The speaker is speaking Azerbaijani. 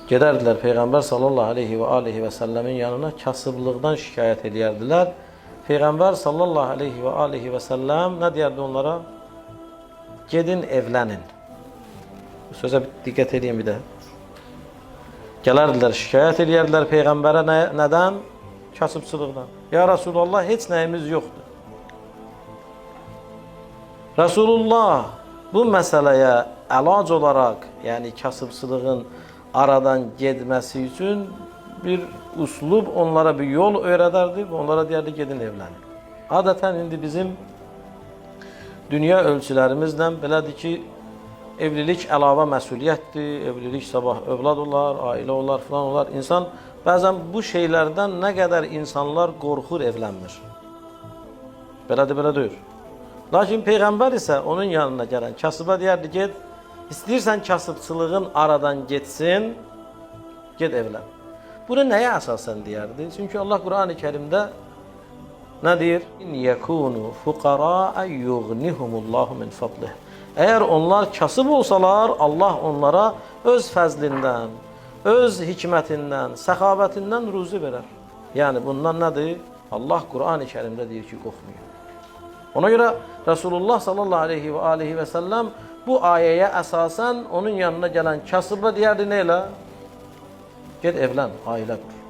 Gedərdilər Peyğəmbər sallallahu aleyhi və səlləmin yanına, kasıblıqdan şikayət edərdilər. Peyğəmbər sallallahu aleyhi və səlləm nə deyərdi onlara? Gedin evlənin. Bu sözə diqqət edin bir də. Gələrdilər, şikayət edərdilər Peyğəmbərə nədən? Kasıbçılıqdan. Ya Resulallah, heç nəyimiz yoxdur. Resulullah bu məsələyə əlac olaraq, yəni kasıbçılığın aradan getməsi üçün bir uslub, onlara bir yol öyrədərdi. Onlara deyərdi, gedin evlənin. Adətən indi bizim dünya ölçülərimizlə belədir ki, evlilik əlavə məsuliyyətdir, evlilik sabah övlad olar, ailə olar, filan olar. İnsan bəzən bu şeylərdən nə qədər insanlar qorxur, evlənmir. Belədir, belə deyir. Lakin Peyğəmbər isə onun yanına gələn kasıba deyərdi, get, istəyirsən kasıbçılığın aradan getsin, get evlən. Bunu nəyə əsasən deyərdi? Çünki Allah Qur'an-ı Kərimdə nə deyir? İn yekunu fuqara yughnihumullahu min fadlih. Əgər onlar kasıb olsalar, Allah onlara öz fəzlindən, öz hikmətindən, səxavətindən ruzi verər. Yəni bundan nədir? Allah Qur'an-ı Kərimdə deyir ki, qorxmayın. Ona görə Resulullah sallallahu aleyhi və səlləm bu ayəyə əsasən onun yanına gələn kasıba deyərdi nə elə? Get evlən, ailə qur.